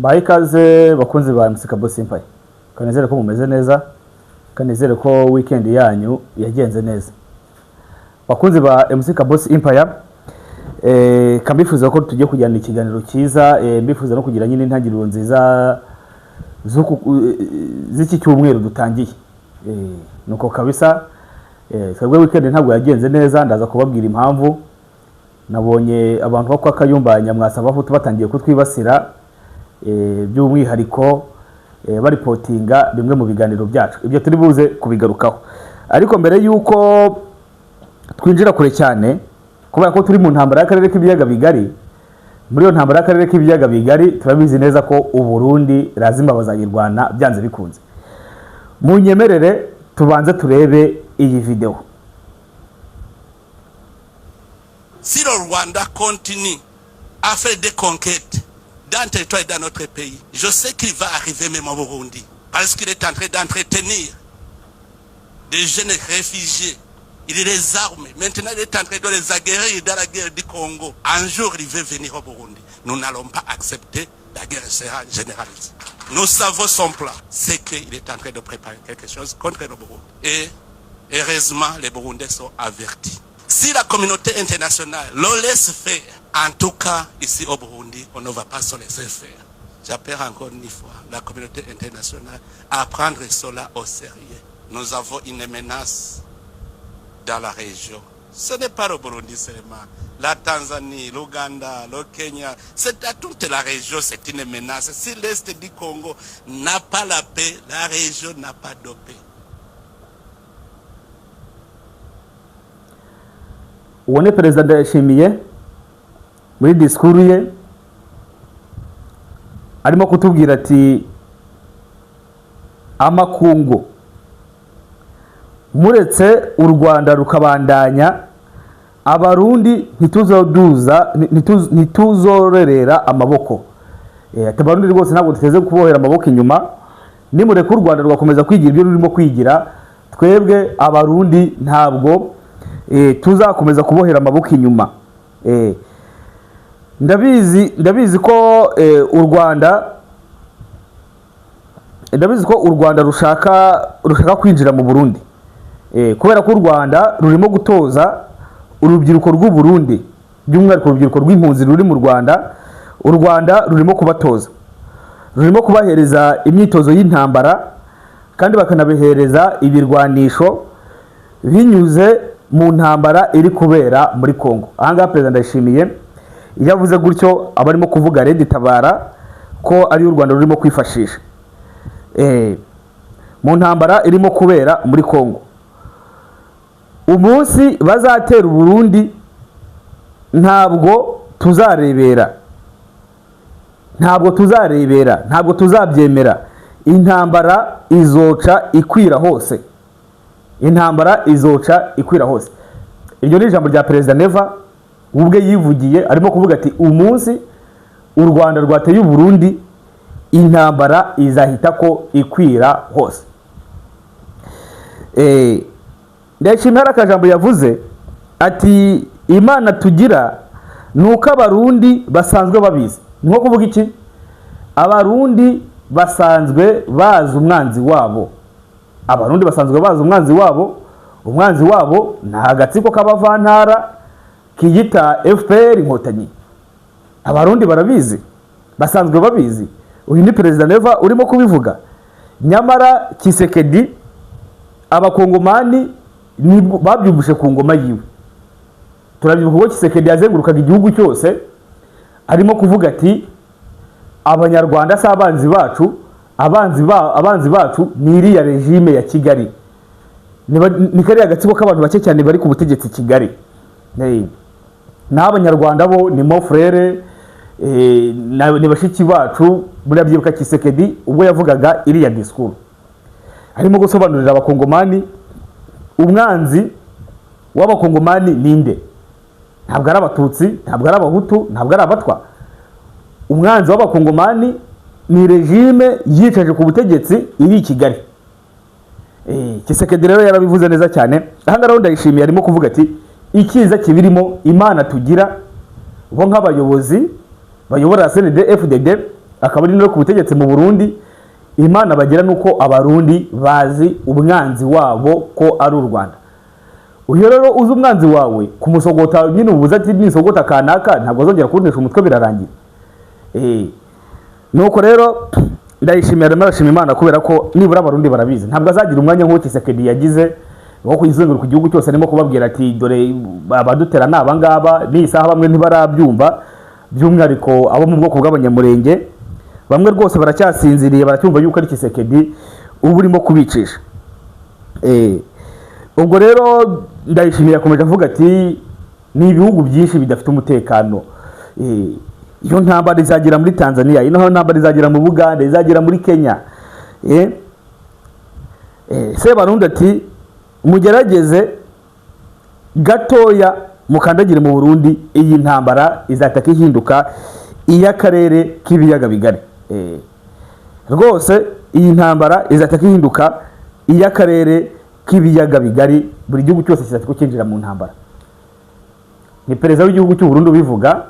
Ikaze bakunzi ba MC Kabo Empire. Kanezere ko mumeze neza, kanezere ko weekend yanyu yagenze neza. Bakunzi ba MC Kabo Empire, kambifuza ko tugiye kujyana ikiganiro cyiza, mbifuza no kugira nyine intangiriro nziza z'iki cyumweru dutangiye. Nuko kabisa twebwe weekend ntabwo yagenze neza, ndaza kubabwira impamvu. Nabonye abantu bakwa Kayumba Nyamwasa bavuga batangiye kutwibasira by'umwihariko baripotinga bimwe mu biganiro byacu. Ibyo turi buze kubigarukaho. Ariko mbere yuko twinjira kure cyane, kubera ko turi mu ntambara y'akarere k'ibiyaga bigari, muri yo ntambara y'akarere k'ibiyaga bigari turabizi neza ko u Burundi lazima bazayirwana byanze bikunze. Mu nyemerere tubanze turebe iyi video. Si le Rwanda continue à faire des conquêtes dans le territoire dans notre pays, je sais qu'il va arriver même au Burundi, parce qu'il est en train d'entretenir des jeunes réfugiés. Il les arme. Maintenant, il est en train de les aguerrir dans la guerre du Congo. Un jour, il va venir au Burundi. Nous n'allons pas accepter la guerre sera généralisée. Nous savons son plan. C'est qu'il est en train de préparer quelque chose contre le Burundi. Et heureusement, les Burundais sont avertis. Si la communauté internationale le laisse faire, en tout cas, ici au Burundi, on ne va pas se laisser faire. J'appelle encore une fois la communauté internationale à prendre cela au sérieux. Nous avons une menace dans la région. Ce n'est pas le Burundi seulement. La Tanzanie, l'Ouganda, le Kenya, c'est à toute la région, c'est une menace. Si l'Est du Congo n'a pas la paix, la région n'a pas de paix. Uone Perezida Ndayishimiye muri disikuru ye arimo kutubwira ati amakungu muretse u Rwanda rukabandanya abarundi ntituzorerera amaboko. Abarundi rwose ntabwo tuteze kubohera amaboko inyuma, nimureka u Rwanda rugakomeza kwigira ibyo rurimo kwigira, twebwe abarundi ntabwo tuzakomeza kubohera amaboko inyuma. Ndabizi ko u Rwanda rushaka kwinjira mu Burundi, kubera ko u Rwanda rurimo gutoza urubyiruko rw'u Burundi, by'umwihariko urubyiruko rw'impunzi ruri mu Rwanda. U Rwanda rurimo kubatoza, rurimo kubahereza imyitozo y'intambara, kandi bakanabihereza ibirwanisho binyuze mu ntambara iri kubera muri Kongo. Ahangaha Perezida Ndayishimiye yavuze gutyo abarimo kuvuga Red Tabara ko ari u Rwanda rurimo kwifashisha mu ntambara irimo kubera muri Kongo. Umunsi bazatera u Burundi ntabwo tuzarebera, ntabwo tuzabyemera. Intambara izoca ikwira hose, intambara izoca ikwira hose. Iryo ni ijambo rya Perezida Neva ubwe yivugiye, arimo kuvuga ati umunsi u Rwanda rwateye u Burundi intambara izahita ko ikwira hose. Ndashimira akajambo yavuze ati Imana tugira nuko abarundi basanzwe babizi. Nko kuvuga iki? Abarundi basanzwe bazi umwanzi wabo. Abarundi basanzwe bazi umwanzi wabo. Umwanzi wabo na agatsiko k'abavantara kiyita FPR Inkotanyi. Abarundi barabizi, basanzwe babizi. Uyu ni Perezida Neva urimo kubivuga. Nyamara Kisekedi abakongomani babyumvise ku ngoma yiwe. Turabyibuka ko Kisekedi yazengurukaga igihugu cyose arimo kuvuga ati abanyarwanda si abanzi bacu, abanzi bacu ni iriya regime ya Kigali. Ni kariya gatsiko k'abantu bake cyane bari ku butegetsi Kigali. N'abanyarwanda bo ni mo frere, ni bashiki bacu. Buriya byibuka Kisekedi ubwo yavugaga iriya disikuru arimo gusobanurira abakongomani umwanzi w'abakongomani ninde. Ntabwo ari abatutsi, ntabwo ari abahutu, ntabwo ari abatwa. Umwanzi w'abakongomani ni regime yicaje ku butegetsi iri i Kigali. Kisekedi rero yarabivuze neza cyane. Ahanga Ndayishimiye arimo kuvuga ati ikiza kibirimo Imana tugira bo nk'abayobozi bayobora CNDD FDD akaba ari no ku butegetsi mu Burundi, Imana bagira nuko abarundi bazi umwanzi wabo ko ari u Rwanda. Uyo rero uzi umwanzi wawe kumusogota nyine ubuza ati nisogota kanaka ntabwo azongera kunesha umutwe birarangira. Nuko rero ndayishimira n'abashima Imana kubera ko nibura abarundi barabizi ntabwo azagira umwanya nk'uwo Tshisekedi yagize wo kwizenguruka igihugu cyose arimo kubabwira ati dore abadutera naba ngaba ni isaha bamwe ntibarabyumva, by'umwihariko abo mu bwoko bw'abanyamurenge bamwe rwose baracyasinziriye baracyumva yuko ari Tshisekedi ubu urimo kubicisha. Ubwo rero ndayishimiye akomeje avuga ati ni ibihugu byinshi bidafite umutekano, iyo ntambara izagira muri Tanzania, ino ntambara izagira mu Buganda, izagira muri Kenya. Sebarundi ati mugerageze gatoya mukandagire mu Burundi, iyi ntambara izataka ihinduka iy'akarere k'ibiyaga bigari. Rwose iyi ntambara izataka ihinduka iy'akarere k'ibiyaga bigari, buri gihugu cyose kizataka kinjira mu ntambara. Ni perezida w'igihugu cy'u Burundi bivuga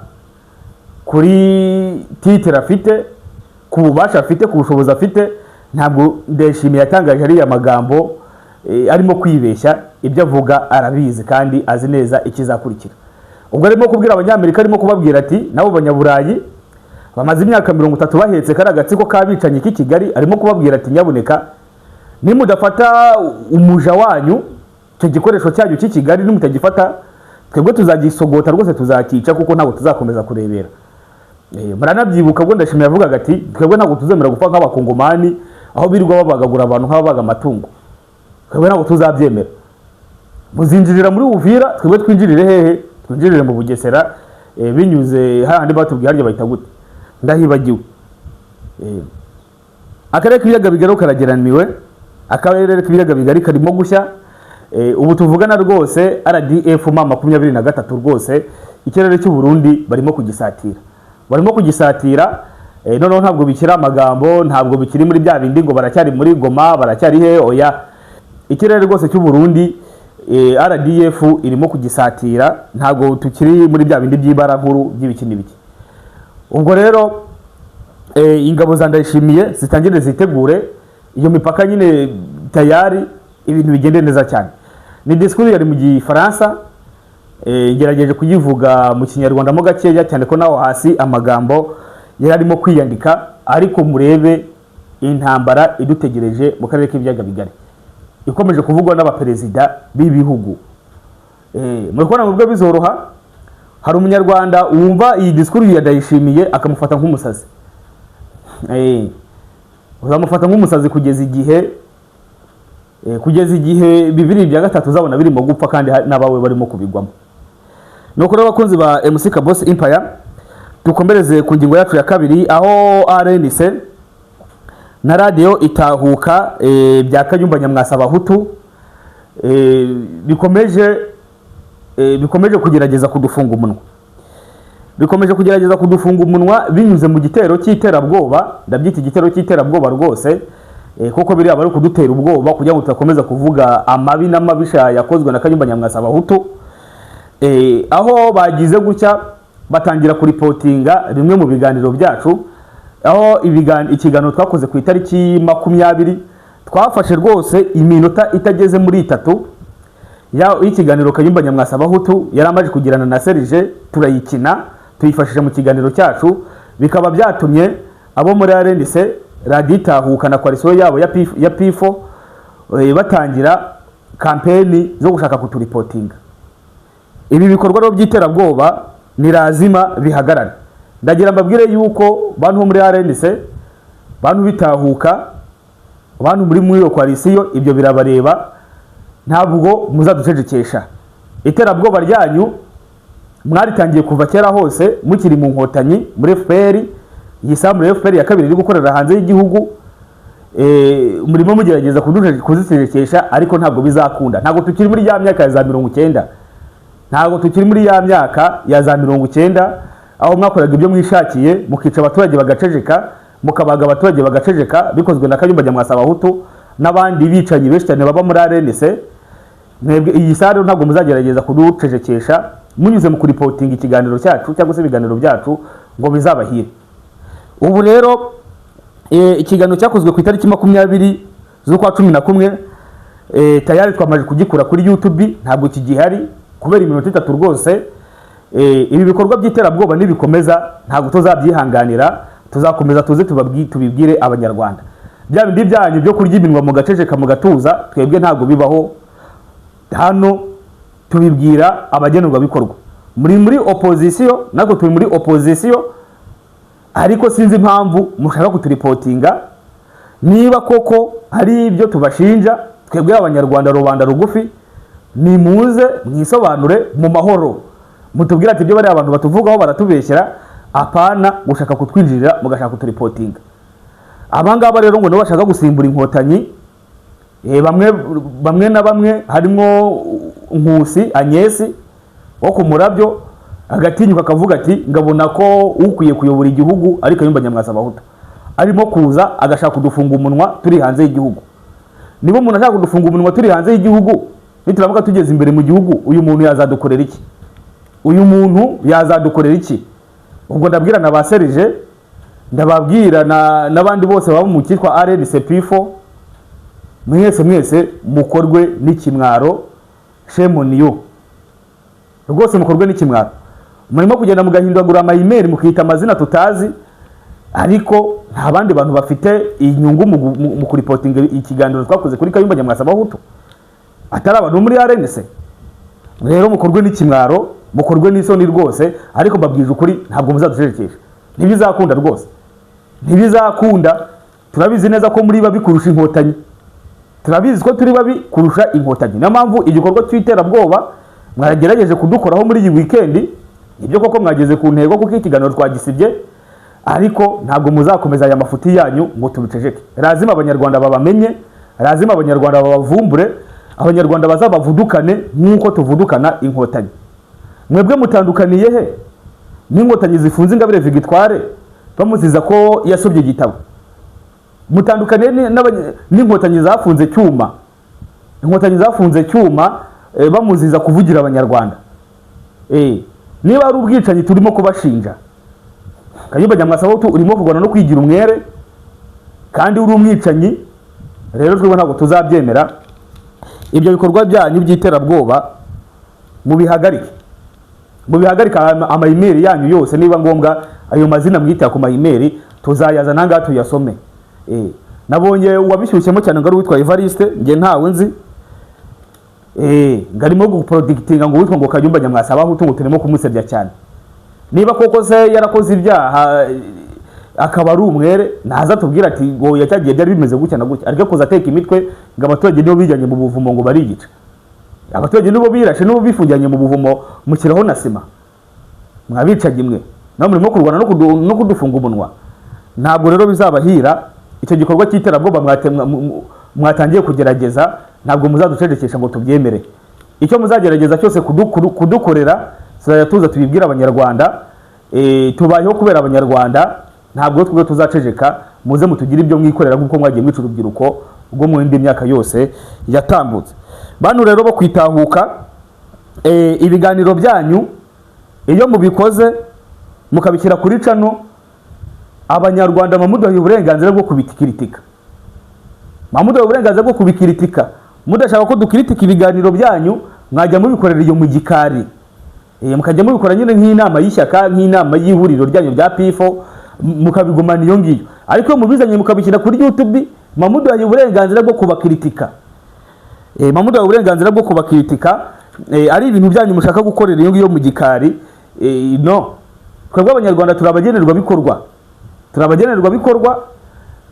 kuri titre afite, ku bubasha afite, ku bushobozi afite. Ntabwo Ndayishimiye yatangaje ari amagambo arimo kwibeshya, ibyo avuga arabizi kandi azi neza ikizakurikira. Ubwo arimo kubwira abanyamerika, arimo kubabwira ati nabo banyaburayi bamaze imyaka 30 bahetse kari agatsiko kabicanye ki Kigali, arimo kubabwira ati nyabuneka nimudafata umuja wanyu cyo gikoresho cyanyu ki Kigali, nimutagifata twebwe tuzagisogota rwose tuzakica kuko ntabwo tuzakomeza kurebera. Muranabyibuka bwo Ndayishimiye yavugaga ati twebwe ntabwo tuzemera gupfa nk'abakongomani aho birirwa babagagura abantu nk'ababaga amatungo, twebwe ntabwo tuzabyemera. Muzinjirira muri Uvira, twebwe twinjirire hehe? Twinjirire mu Bugesera, binyuze handi batubwiye harya bahita gute ndahibagiwe. Akarere k'ibiyaga bigari karageraniwe, akarere k'ibiyaga bigari karimo gushya. Ubu tuvugana rwose RDF mama 23 rwose ikirere cy'u Burundi barimo kugisatira, noneho ntabwo bikira amagambo, ntabwo bikiri muri bya bindi ngo baracyari muri Goma, baracyari he, oya. Ikirere rwose cy'u Burundi RDF irimo kugisatira, ntabwo tukiri muri bya bindi by'ibara nkuru by'ibikini biki. Ubwo rero ingabo za Ndayishimiye zitangire zitegure iyo mipaka nyine tayari, ibintu bigende neza cyane. Ni discours yari mu Gifaransa, ngerageje kuyivuga mu Kinyarwanda mo gakeya cyane ko naho hasi amagambo yararimo kwiyandika, ariko murebe intambara idutegereje mu karere k'ibiyaga bigari ikomeje kuvugwa n'abaperezida b'ibihugu. Muri kubona mu bwo bizoroha, hari umunyarwanda wumva iyi discours ya Ndayishimiye akamufata nk'umusazi. Uzamufata nk'umusazi kugeza igihe bibiri bya gatatu uzabona birimo gupfa kandi nabawe barimo kubigwamo. Nuko rero bakunzi ba MC Kaboss Empire, dukombereze ku ngingo yacu ya kabiri, aho RNC na radio itahuka bya Kayumba Nyamwasa Abahutu bikomeje kugerageza kudufunga umunwa. Bikomeje kugerageza kudufunga umunwa binyuze mu gitero cy'iterabwoba, ndabyita igitero cy'iterabwoba rwose, kuko biri abari kudutera ubwoba kugira ngo tutakomeza kuvuga amabi n'amabisha yakozwe na Kayumba Nyamwasa Abahutu. Aho bagize gutya batangira kuripotinga rimwe mu biganiro byacu, aho ikiganiro twakoze ku itariki 20 twafashe rwose iminota itageze muri 3 y'ikiganiro Kayumba Nyamwasa Abahutu yari amaje kugirana na Serge, turayikina tuyifashije mu kiganiro cyacu, bikaba byatumye abo muri RNC radio itahuka na coalition yabo ya P4 batangira kampeni zo gushaka kuturipotinga. Ibi bikorwa rero by'iterabwoba ni lazima bihagarara. Ndagira mbabwire yuko bantu muri RNC, bantu bitahuka, bantu muri iyo coalition, ibyo birabareba, ntabwo muzaducecekesha. Iterabwoba ryanyu mwaritangiye kuva kera hose mukiri mu nkotanyi muri FPR, yisamure FPR ya kabiri iri gukorera hanze y'igihugu, murimo mugerageza kuzicecekesha, ariko ntabwo bizakunda. Ntabwo tukiri muri ya myaka ya za 90, ntabwo tukiri muri ya myaka ya za 90 aho mwakoraga ibyo mwishakiye, mukica abaturage bagaceceka, mukabaga abaturage bagaceceka, bikozwe na Kayumba Nyamwasa Abahutu n'abandi bicanyi benshi cyane baba muri RNC. Mwebwe iyi sare ntabwo muzagerageza kuducecekesha munyuze mu kuripotinga ikiganiro cyacu cyangwa se ibiganiro byacu ngo bizabahire. ubu rero ikiganiro cyakozwe ku itariki 20 z'ukwa 11 tayari twamaje kugikura kuri YouTube, ntabwo kigihari kubera iminota 3 rwose. Ibi bikorwa by'iterabwoba nibikomeza ntabwo tuzabyihanganira, tuzakomeza tuze tubibwire abanyarwanda. Bya bindi byanyu byo kurya iminwa mu gaceceka mu gatuza, twebwe ntabwo bibaho. Hano tubibwira abagenerwa bikorwa. Muri opposition, nako turi muri opposition, ariko sinzi impamvu mushaka kuturipotinga. Niba koko hari ibyo tubashinja, twebwe abanyarwanda rubanda rugufi, ni muze mwisobanure mu mahoro, mutubwira ati ibyo bari abantu batuvugaho baratubeshyera, apana gushaka kutwinjirira mugashaka kuturipotinga. Abangaba rero ngo no bashaka gusimbura inkotanyi, bamwe na bamwe harimo Nkusi Anyesi wo ku Murabyo, agatinyuka akavuga ati ngabona ko ukwiye kuyobora igihugu ari Kayumba Nyamwasa Abahutu, arimo kuza agashaka kudufunga umunwa turi hanze y'igihugu. Niba umuntu ashaka kudufunga umunwa turi hanze y'igihugu, nituramuka tugeze imbere mu gihugu, uyu muntu yazadukorera iki? Uyu muntu yazadukorera iki? Ubwo ndabwira na ba Serije, ndababwira n'abandi bose baba mu cyitwa RNCP4, mwese mukorwe n'ikimwaro, shame on you. Rwose mukorwe n'ikimwaro. Murimo kugenda mugahindagura ama email mukita amazina tutazi, ariko nta bandi bantu bafite inyungu mu kuripotinga ikiganiro twakoze kuri Kayumba Nyamwasa Abahutu atari abantu muri RNC. Rero mukorwe n'ikimwaro, mukorwe n'isoni rwose, ariko babwije ukuri ntabwo muzaducerekesha. Ntibizakunda rwose, ntibizakunda. Turabizi neza ko muri babi kurusha inkotanyi, turabizi ko turi babi kurusha inkotanyi. Niyo mpamvu igikorwa cy'iterabwoba mwagerageje kudukoraho muri iyi weekend, ibyo koko mwageze ku ntego kuko ikiganiro twagisibye, ariko ntabwo muzakomeza aya mafuti yanyu ngo tubiceceke. Lazima abanyarwanda babamenye, lazima abanyarwanda babavumbure, abanyarwanda bazabavudukane nk'uko tuvudukana inkotanyi. Mwebwe mutandukaniye he n'inkotanyi zifunze Ingabire Victoire bamuziza ko yasobye igitabo? Mutandukaniye n'inkotanyi zafunze Cyuma, inkotanyi zafunze Cyuma bamuziza kuvugira abanyarwanda. Niba ari ubwicanyi turimo kubashinja, Kayumba Nyamwasa Abahutu urimo kurwana no kwigira umwere kandi uri umwicanyi, rero twebwe ntabwo tuzabyemera. Ibyo bikorwa byanyu by'iterabwoba mubihagarike, ama email yanyu yose. Niba ngombwa ayo mazina mwita ku ma email tuzayaza nanga tuyasome. Nabonye wabishyushyemo cyane ngari witwa Evariste, nge ntawe nzi. Ngarimo guprojectinga ngo witwa ngo Kayumba Nyamwasa Abahutu ngo turimo kumusebya cyane. Niba koko se yarakoze ibyaha akaba ari umwere, naza tubwira ati ngo yacyagiye byari bimeze gutya na gutya, ariko koza ateka imitwe ngo abaturage nibo bijyanye mu buvumo ngo barigica. Abaturage nibo birashe, nibo bifungiranye mu buvumo mukiraho na sima. Mwabicanye imwe naho murimo kurwana no kudufunga umunwa. Ntabwo rero bizabahira. Icyo gikorwa cy'iterabwoba mwatangiye kugerageza, ntabwo muzaducecekesha ngo tubyemere. Icyo muzagerageza cyose kudukorera, tuza tubibwira abanyarwanda. Tubayeho kubera abanyarwanda, ntabwo twebwe tuzaceceka. Muze mutugire ibyo mwikorera nk'uko mwagiye mwica urubyiruko ubwo mu indi myaka yose yatambutse. Bantu rero bo kwitahuka, ibiganiro byanyu iyo mubikoze mukabishyira kuri cano, abanyarwanda mamuduhaye uburenganzira bwo kubikiritika. Mamuduhaye uburenganzira bwo kubikiritika. Mudashaka ko dukiritika ibiganiro byanyu, mwajya mubikorera iyo mu gikari. Mukajya mubikora nyine nk'inama y'ishyaka, nk'inama y'ihuriro ryanyu rya PIFO, mukabigumana iyo ngiyo. Ariko mubizanye mukabishyira kuri YouTube, mamuduhaye uburenganzira bwo kubakiritika. Mamuduhaye uburenganzira bwo kubakiritika, ari ibintu byanyu mushaka gukorera iyo ngiyo mu gikari. No, twebwe abanyarwanda turabagenerwa bikorwa.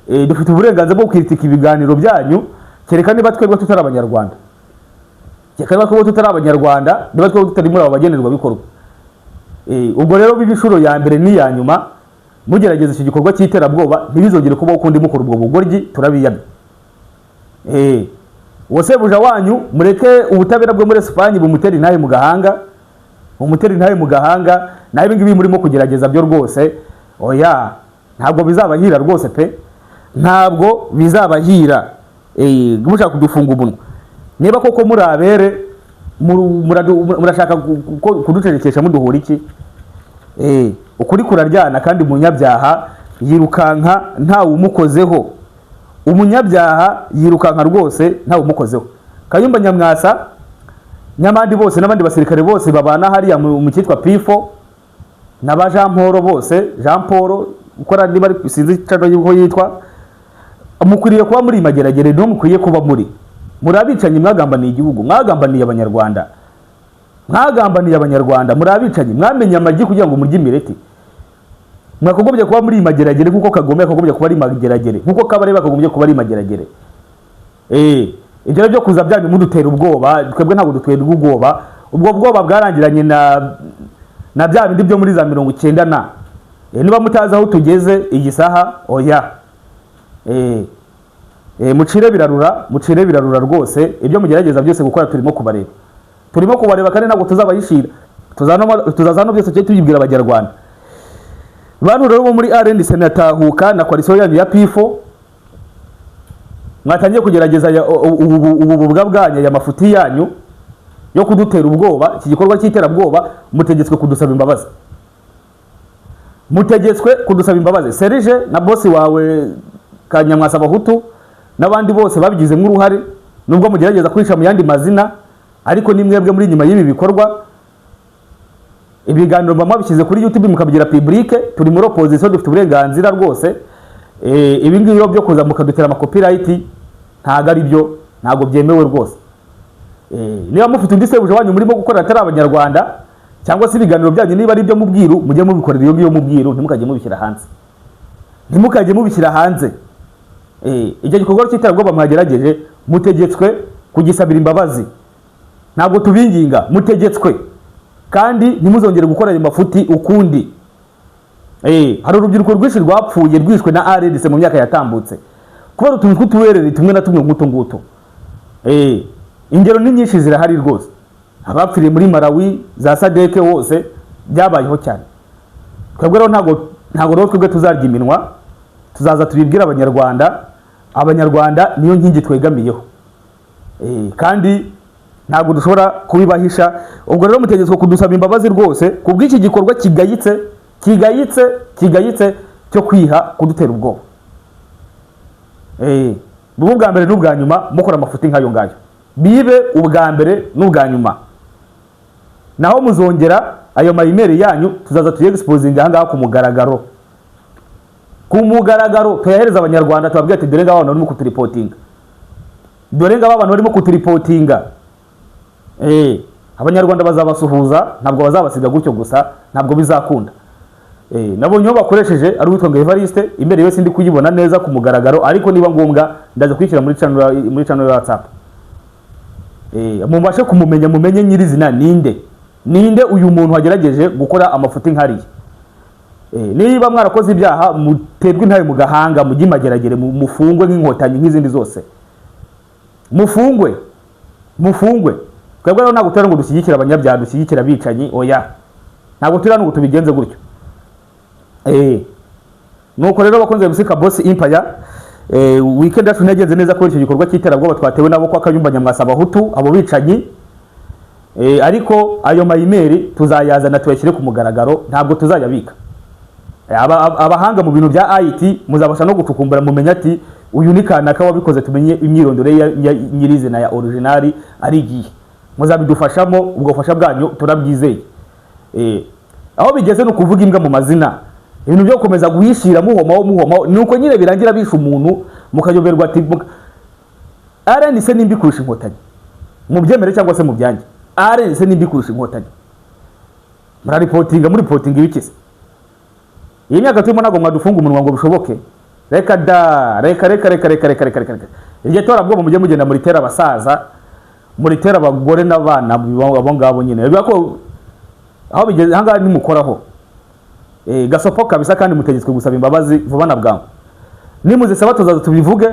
Dufite uburenganzira bwo kwiritika ibiganiro byanyu, kereka niba twebwe tutari abanyarwanda. Kereka niba tutari abanyarwanda, niba twebwe tutari muri abo bagenerwa bikorwa. Ubwo rero bibishuro ya mbere ni ya nyuma, mugerageza iki gikorwa cy'iterabwoba ntibizongere kubaho kundi mukora ubwo bugoryi, turabiyamye. Wosebuja wanyu mureke ubutabera bwo muri Espagne bumutera intahe mu gahanga, naho ibi ngibi murimo kugerageza byo rwose oya, ntabwo bizabahira rwose pe, ntabwo bizabahira. Mushaka kudufunga umunwa. Niba koko muri abere murashaka kuducerekesha muduhura iki? Ukuri kuraryana kandi munyabyaha yirukanka ntawe umukozeho, umunyabyaha yirukanka rwose ntawe umukozeho. Kayumba Nyamwasa n'abandi bose n'abandi basirikare bose babana hariya mu cyitwa Pifo n'aba Jean Paul bose, Jean Paul ukora niba ari sinzi cyano yuko yitwa, mukwiriye kuba muri mageragere, no mukwiye kuba muri abicanyi, mwagambaniye igihugu, mwagambaniye abanyarwanda, muri abicanyi, mwamenye amagi kugira ngo murye imireti. Mwakagombye kuba muri mageragere kuko Kagome akagombye kuba ari mageragere, kuko Kabarebe akagombye kuba ari mageragere. Ibyo byo kuza byanyu mudutera ubwoba, twebwe ntabwo dutwera ubwoba. Ubwo bwoba bwarangiranye na bya bindi byo muri za 90 na niba mutazi aho tugeze iyi saha, oya mucire birarura rwose. Ibyo mugerageza byose gukora turimo kubareba kandi ntabwo tuzabayishira, tuzazano byose cyo tuyibwira abanyarwanda. Bantu rero bo muri RNC natahuka na coalition yanyu ya Pifo, mwatangiye kugerageza ububwa bwanyu ya mafuti yanyu yo kudutera ubwoba. Iki gikorwa cy'iterabwoba mutegetswe kudusaba imbabazi. Serge na boss wawe Kanyamwasa Bahutu n'abandi bose babigizemo uruhare, nubwo mugerageza kwisha mu yandi mazina, ariko ni mwebwe muri nyuma y'ibi bikorwa. Ibiganiro bamabishyize kuri YouTube mukabigira public, turi muri opposition, dufite uburenganzira rwose. Ibi ngibi byo kuza mukadutera ama copyright ntago ari byo, ntago byemewe rwose. Niba mufite undi sebuje wanyu murimo gukora atari abanyarwanda, cyangwa se ibiganiro byanyu niba ari byo mubwiru, mujye mubikorera iyo ngiyo mubwiru, ntimukajye mubishyira hanze. Icyo gikorwa cy'iterabwoba mwagerageje, mutegetswe kugisabira imbabazi, ntabwo tubinginga, mutegetswe. Kandi ntimuzongere gukora ayo mafuti ukundi. Hari urubyiruko rwinshi rwapfuye rwishwe na RNC mu myaka yatambutse kubera utuntu tw'utuwerere tumwe na tumwe nguto. Ingero ni nyinshi zirahari rwose. Abapfiriye muri Malawi za Sadeke wose byabayeho cyane. Twebwe rero ntago rero twebwe tuzarya iminwa, tuzaza tubibwira abanyarwanda niyo nkingi twegamiyeho. Kandi ntago dushobora kubibahisha. Ubwo rero mutegetswe kudusaba imbabazi rwose kubw'iki gikorwa kigayitse cyo kwiha kudutera ubwoba. Ubwa mbere n'ubwa nyuma mukora amafuti nkayo ngayo, bibe ubwa mbere n'ubwa nyuma. Naho muzongera ayo mayimeri yanyu tuzaza tuyexposing aha ngaha ku mugaragaro tuyahereza abanyarwanda, tubabwira ati dore ngaba abantu barimo kuturipotinga, abanyarwanda bazabasuhuza, ntabwo bazabasiga gutyo gusa, ntabwo bizakunda. Nabonye bakoresheje ari witwa Evariste, imbere yose ndi kuyibona neza ku mugaragaro, ariko niba ngombwa ndaza kwishyira muri channel ya WhatsApp. Mubashe kumumenya, mumenye nyirizina ninde uyu muntu wagerageje gukora amafuti nkariye. Niba mwarakoze ibyaha muterwe intare mu gahanga, mujye mageragere, mufungwe nk'inkotanyi nk'izindi zose, mufungwe. Twebwe rero ntabwo turano ngo dushyigikira abanyabyaha, dushyigikira abicanyi, oya, ntabwo turano ngo tubigenze gutyo. Nuko rero bakunze gusika Boss Empire, weekend yacu nagenze neza ko icyo gikorwa cy'iterabwoba twatewe nabo kwa Kayumba Nyamwasa Bahutu, abo bicanyi. Ariko ayo mayimeri tuzayazana tuyashyire ku mugaragaro, ntabwo tuzayabika. Abahanga mu bintu bya IT muzabasha no gucukumbura mumenya ati uyu ni kanaka wabikoze, tumenye imyirondoro ya nyirizina ya originali ari gihe. Muzabidufashamo, ubwo bufasha bwanyu turabyizeye. Aho bigeze no kuvuga imbwa mu mazina, ibintu byo gukomeza guhishira muhoma nuko nyine birangira bisha umuntu mukayoberwa ati RNC nimbi kurusha inkotanyi, mubyemere cyangwa se mubyange. RNC nimbi kurusha inkotanyi, muri reporting ibikise. Iyi myaka turimo ntago mwadufunga umunwa ngo bishoboke. Reka. Igihe torabwo mujye mugenda muri tera abasaza, muri tera abagore n'abana abo ngabo nyine. Biba ko aho bigeze hanga nimukoraho. Gasopo kabisa, kandi mutegetswe gusaba imbabazi vuba na bwangu. Nimuzisaba tuzaza tubivuge,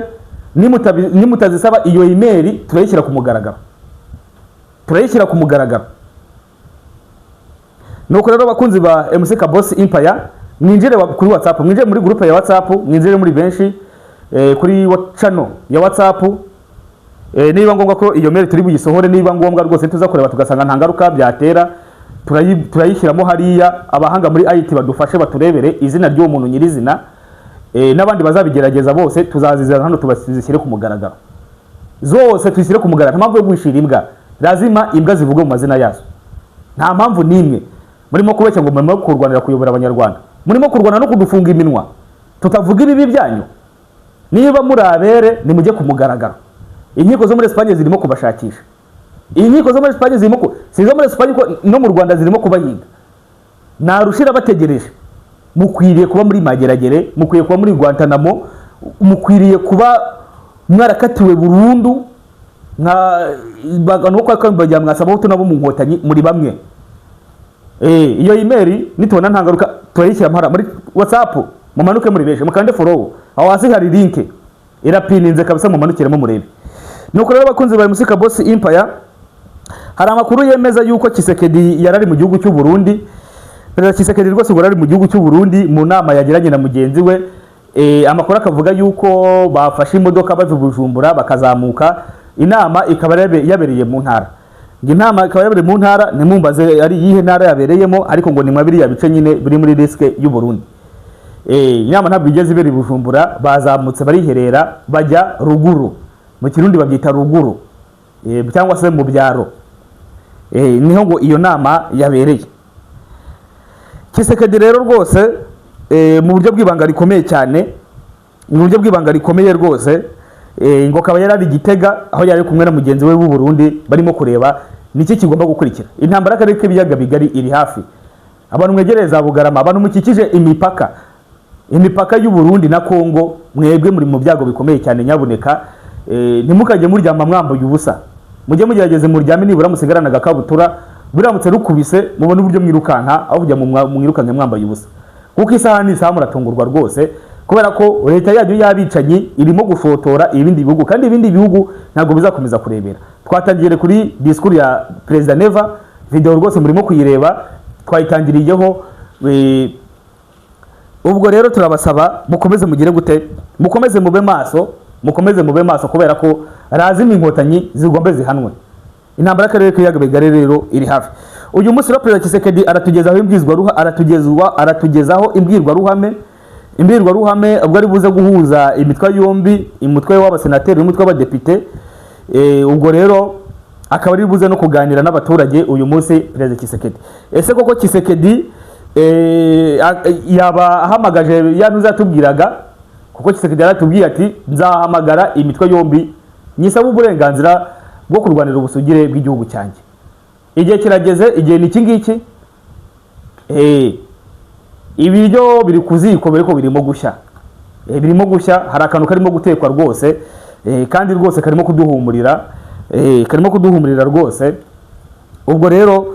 nimutazisaba iyo email turayishyira ku mugaragaro. Nuko rero bakunzi ba MC Boss Empire, mwinjire kuri WhatsApp, mwinjire muri groupe ya WhatsApp, mwinjire muri benshi kuri channel ya WhatsApp. Niba ngombwa ko iyo mail turi buyisohore, niba ngombwa rwose tuza kureba tugasanga nta ngaruka byatera, turayishyiramo hariya. Abahanga muri IT badufashe baturebere izina ry'uwo muntu nyirizina, n'abandi bazabigerageza bose tuzazizana hano tubashyire ku mugaragaro, zose tuzishyire ku mugaragaro. Nta mpamvu yo guhishira imbwa, lazima imbwa zivugwe mu mazina yazo. Nta mpamvu nimwe murimo kubeshya ngo murimo kurwanira kuyobora abanyarwanda, murimo kurwana no kudufunga iminwa tutavuga ibibi byanyu. Niba muri abere nimujye ku mugaragaro. Inkiko zo muri Espagne zirimo kubashakisha, inkiko zo muri Espagne zirimo sizo muri Espagne no mu Rwanda zirimo kubahiga. Narushira bategereje. Mukwiriye kuba muri mageragere, mukwiye kuba muri Guantanamo, mukwiriye kuba mwarakatiwe burundu nka nuko akambajya mwasaba utu nabo mu nkotanyi muri bamwe. Iyo email nitubona ntangaruka turayishyira mpara muri WhatsApp, mumanuke muri beje mukande follow, aho hasi hari link irapininze kabisa, mumanukiremo murebe. Nuko rero abakunzi ba Musika Boss Empire, hari amakuru yemeza yuko Tshisekedi yarari mu gihugu cy'u Burundi. Perezida Tshisekedi rwose ngo ari mu gihugu cy'u Burundi mu nama yagiranye na mugenzi we. Amakuru akavuga yuko bafashe imodoka bava Bujumbura bakazamuka, inama ikaba yabereye mu ntara. Inama ikaba yabereye mu ntara, nimumbaze ari yihe ntara yabereyemo, ariko ngo ni mwabiri ya bice nyine biri muri riske y'u Burundi. Inama ntabwo igeze ibere Bujumbura, bazamutse bariherera bajya ruguru, mu Kirundi babyita ruguru, cyangwa se mu byaro. Niho ngo iyo nama yabereye. Tshisekedi rero rwose mu buryo bw'ibanga rikomeye cyane, mu buryo bw'ibanga rikomeye rwose, ngo akaba yarari Gitega aho yari kumwe na mugenzi we w'u Burundi, barimo kureba niki kigomba gukurikira. Intambara y'akarere k'ibiyaga bigari iri hafi, abantu mwegereza Bugarama, abantu mukikije imipaka y'u Burundi na Kongo, mwebwe muri mu byago bikomeye cyane. Nyabuneka ntimukajye muryama mwambaye ubusa, mujye mugerageze muryame nibura musigarana agakabutura, buramutse rukubise mubone uburyo mwirukanka aho kujya mwirukanka mwambaye ubusa, kuko isaha n'isaha muratungurwa rwose, kubera ko leta yacu y'abicanyi irimo gushotora ibindi bihugu, kandi ibindi bihugu ntabwo bizakomeza kurebera. Twatangiriye kuri discours ya President Neva, video rwose murimo kuyireba, twayitangiriyeho. Ubwo rero turabasaba mukomeze mugire gute, mukomeze mube maso, kubera ko razima inkotanyi zigombe zihanwe. Intambara y'akarere k'ibiyaga bigari rero iri hafi. Uyu munsi rero Perezida Tshisekedi aratugezaho imbwirwaruhame ubwo ari buze guhuza imitwe yombi, umutwe w'abasenateri n'umutwe w'abadepite. Ubwo rero akaba ari buze no kuganira n'abaturage uyu munsi Perezida Tshisekedi. Ese koko Tshisekedi yaba ahamagaje yanuzatubwiraga, kuko Tshisekedi yaratubwiye ati nzahamagara imitwe yombi nyisaba uburenganzira bwo kurwanira ubusugire bw'igihugu cyanjye. Igihe kirageze, igihe ni iki ngiki. Ibiryo biri kuziko birimo gushya, hari akantu karimo gutekwa rwose, kandi rwose karimo kuduhumurira rwose. Ubwo rero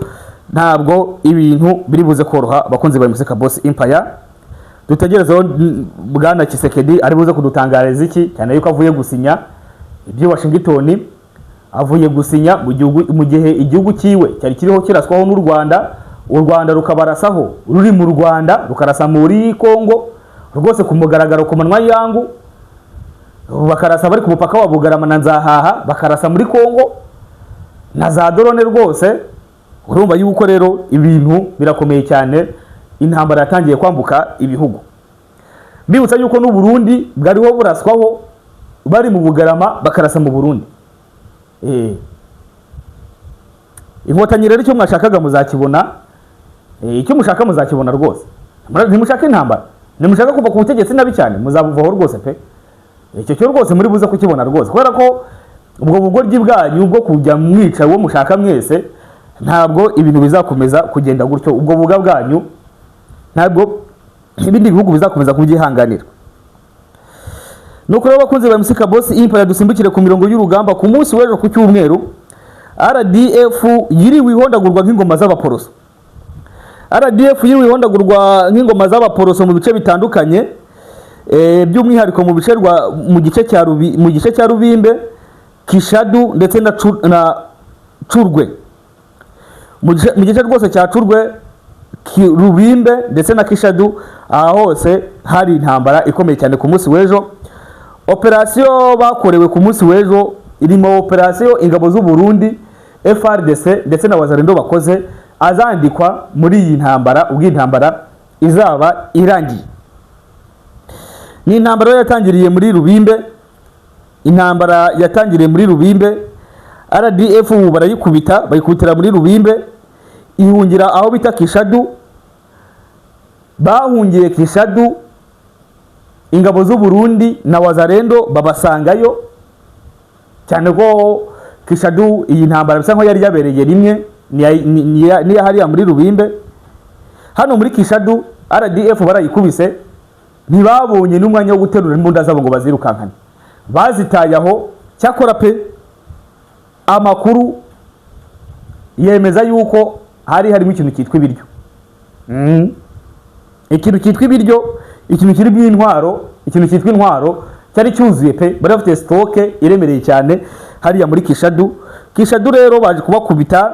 ntabwo ibintu biri buze koroha bakunzi ba Musika Boss Empire. Dutegerezeho bwana Tshisekedi ari buze kudutangariza iki, cyane yuko avuye gusinya ibyo Washington, avuye gusinya mu gihe igihugu cyiwe cyari kiriho kiraswaho n'u Rwanda, u Rwanda rukabarasaho, ruri mu Rwanda rukarasa muri Kongo rwose ku mugaragaro ku manwa yangu, bakarasa bari ku mupaka wa Bugarama na Nzahaha, bakarasa muri Kongo na za drone rwose. Urumva yuko rero ibintu birakomeye cyane, intambara yatangiye kwambuka ibihugu. Bibutsa yuko n'u Burundi bwariho buraswaho, bari mu Bugarama bakarasa mu Burundi. Inkotanyi rero icyo mwashakaga muzakibona, icyo mushaka muzakibona rwose. Ntimushaka intambara, ntimushaka kuva ku butegetsi nabi cyane, muzabuvaho rwose pe. Icyo cyo rwose muri buze kukibona rwose, kubera ko ubwo bugoryi bwanyu bwo kujya mwica uwo mushaka mwese, ntabwo ibintu bizakomeza kugenda gutyo. Ubwo buga bwanyu ntabwo ibindi bihugu bizakomeza kubyihanganira. Nuko rero bakunze ba Musika Boss Empire, dusimbukire ku mirongo y'urugamba. Ku munsi w'ejo ku cyumweru, RDF yiriwe ihondagurwa nk'ingoma z'abaporoso. RDF yiriwe ihondagurwa nk'ingoma z'abaporoso mu bice bitandukanye, by'umwihariko mu gice cya Rubimbe, Kishadu ndetse na Curwe. Mu gice rwose cya Curwe, Rubimbe ndetse na Kishadu, aha hose hari intambara ikomeye cyane ku munsi w'ejo. Operasiyo bakorewe ku munsi w'ejo irimo operasiyo ingabo z'u Burundi, FRDC ndetse na Wazalendo bakoze, azandikwa muri iyi ntambara ubwo intambara izaba irangiye. ni intambara yatangiriye muri Rubimbe, intambara yatangiriye muri Rubimbe. RDF barayikubita, bayikubitira muri Rubimbe, ihungira aho bita Kishadu. Bahungiye Kishadu, ingabo z'u Burundi na Wazalendo babasangayo, cyane ko Kishadu iyi ntambara bisa nko yari yabereye rimwe ni hariya muri Rubimbe. Hano muri Kishadu RDF barayikubise, ntibabonye n'umwanya wo guterura imbunda zabo ngo bazirukankane, bazitaye aho. Cyakora pe amakuru yemeza yuko harimo ikintu cyitwa ibiryo, ikintu cyitwa ibiryo, ikintu kiri bw'intwaro, ikintu cyitwa intwaro cyari cyuzuye pe, bari bafite stoke iremereye cyane hariya muri Kishadu. Kishadu rero baje kubakubita,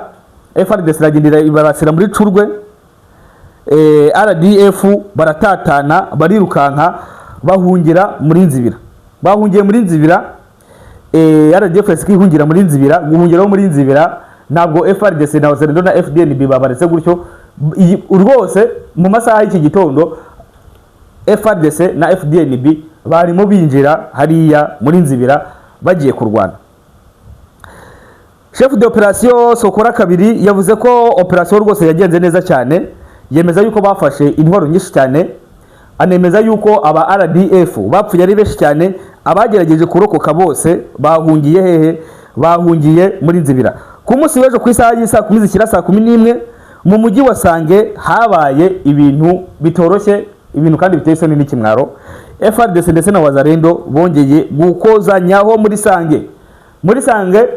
FARDC iragendera ibarasira muri Curwe, RDF baratatana barirukanka bahungira muri Nzibira. Bahungiye muri Nzibira, RDF ikihungira muri Nzibira. Guhungiraho muri Nzibira ntabwo FARDC na Wazalendo na FDNB babaretse gutyo rwose. Mu masaha y'iki gitondo FARDC na FDNB barimo binjira hariya muri Nzibira bagiye kurwana. Chef d'opération Sokora kabiri yavuze ko operation rwose yagenze neza cyane, yemeza yuko bafashe intwaro nyinshi cyane, anemeza yuko aba RDF bapfuye ari benshi cyane. Abagerageje kurokoka bose bahungiye hehe? Bahungiye muri Nzibira. Ku munsi w'ejo ku isaha y'isa 10 zikira saa 11 mu mujyi wa Sange habaye ibintu bitoroshye, ibintu kandi biteye isoni n'ikimwaro. FARDC ndetse na Wazalendo bongeye gukozanyaho muri Sange. Muri Sange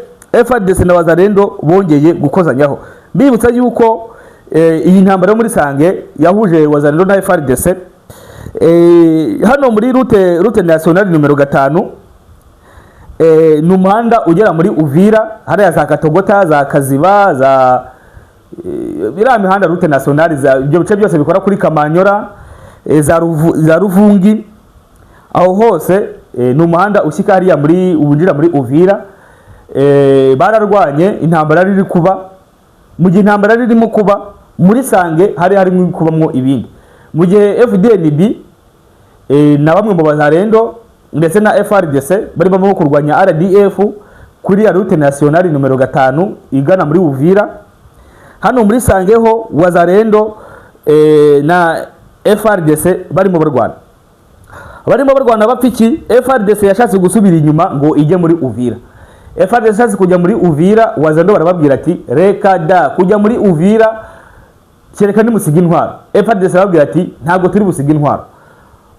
FARDC na Wazalendo bongeye gukozanyaho. Mbibutsa yuko iyi ntambara muri Sange yahuje Wazalendo na FARDC hano muri route nationale numero 5, n'umuhanda ugera muri Uvira, hariya za Katogota, za Kaziba, za biriya mihanda route nationale, za ibyo bice byose bikora kuri Kamanyora, za Ruvungi, aho hose n'umuhanda ushyika hariya muri ubunjira muri Uvira. Bararwanye, intambara riri kuba. Mu gihe intambara ririmo kuba muri Sange harimo kubamwo ibindi. Mu gihe FDNB na bamwe mu Wazalendo ndetse na FARDC bari bamo kurwanya RDF kuri ya route nationale numero 5 igana muri Uvira. Hano muri Sange ho Wazalendo na FARDC barimo barwana bapfiki. FARDC yashatse gusubira inyuma ngo ijye muri Uvira. FARDC yashatse kujya muri Uvira, Wazalendo barababwira ati reka da kujya muri Uvira, kereka nimusiga intwaro. FARDC barababwira ati ntabwo turi busiga intwaro.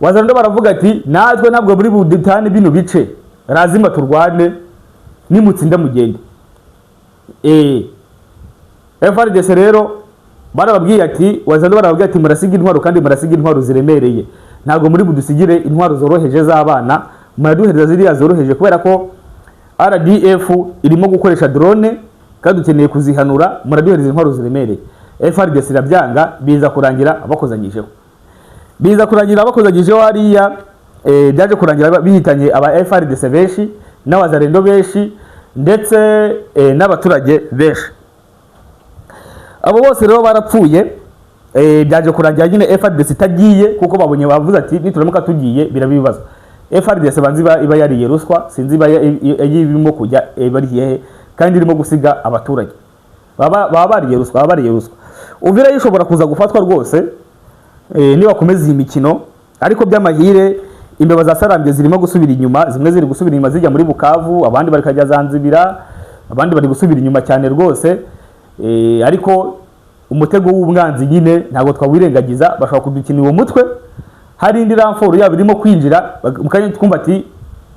Wazalendo baravuga ati natwe ntabwo muri buditane bino bice, razima turwane nimutsinda mugende. FARDC rero barababwiye ati, Wazalendo barababwiye ati murasiga intwaro kandi murasiga intwaro ziremereye, ntabwo muri budusigire intwaro zoroheje z'abana, muraduhereza ziriya zoroheje kubera ko RDF irimo gukoresha drone kandi dukeneye kuzihanura, muraduhereza intwaro ziremereye. FARDC irabyanga, biza kurangira abakozanyijeho hariya. Byaje kurangira bihitanye aba FARDC benshi n'Abazalendo benshi ndetse n'abaturage benshi. Abo bose rero barapfuye. Byaje kurangira nyine FARDC itagiye kuko babonye bavuze ati nituramuka tugiye birabibazo. FARDC banzi iba yariye ruswa, sinzi iba yibimo kujya bari hehe kandi irimo gusiga abaturage. Baba bariye ruswa. Uvira yishobora kuza gufatwa rwose niba komeza iyi mikino, ariko by'amahire imbeba za Sarambye zirimo gusubira inyuma, zimwe ziri gusubira inyuma zijya muri Bukavu, abandi bari kajya Zanzibira, abandi bari gusubira inyuma cyane rwose. Ariko umutego w'umwanzi nyine ntabwo twawirengagiza, bashaka kudukinira uwo mutwe. Hari indi ramforo yabo irimo kwinjira, mukanye twumva ati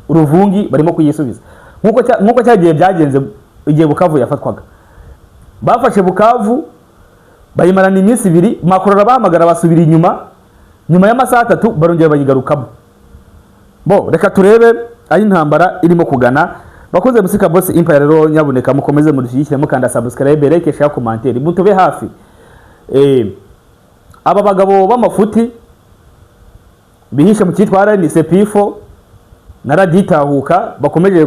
Uruvungi barimo kuyisubiza nkuko cyagiye byagenze igihe Bukavu yafatwaga. Bafashe Bukavu bayimarana iminsi 2, makorora bahamagara basubira inyuma, nyuma y'amasaha 3 barongera bayigarukamo. Reka turebe ayi intambara irimo kugana. Bakoze Musika Boss Empire rero nyabuneka mukomeze mudushyigikire mukanda subscribe, like, share, commentaire, mutube hafi. Aba bagabo b'amafuti bihishe mu cyitwa RNCP4 na raditahuka bakomeje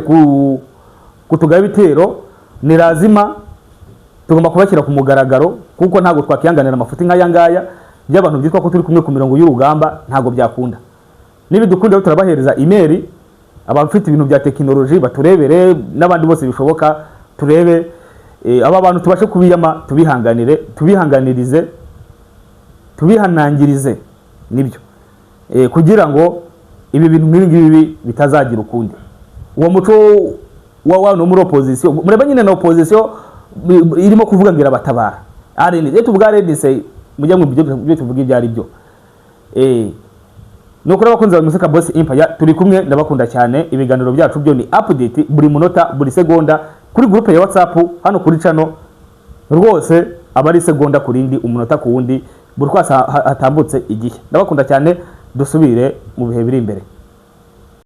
kutugaba ibitero, ni lazima tugomba kubashyira ku mugaragaro kuko ntago twakiyanganira amafuti nk'aya ngaya by'abantu byitwa ko turi kumwe ku mirongo y'urugamba, ntago byakunda. nibidukunda turabahereza email abafite ibintu bya technology baturebere n'abandi bose bishoboka turebe aba bantu tubashe kubiyama tubihanganirize tubihanangirize nibyo kugira ngo ibi bintu nk'ibi bitazagira ukundi uwo muco wa no muri opposition mureba nyine na opposition irimo kuvuga ngira batabara RNC tuvuga RNC mujya mu byo tuvuga ibyo ari byo nuko abakunzi ba Museka Boss Empire turi kumwe ndabakunda cyane ibiganiro byacu byo ni update buri munota buri segonda kuri groupe ya WhatsApp hano kuri channel rwose abari segonda kurindi umunota ku wundi buri kwasa hatambutse igihe ndabakunda cyane dusubire mu bihe biri imbere.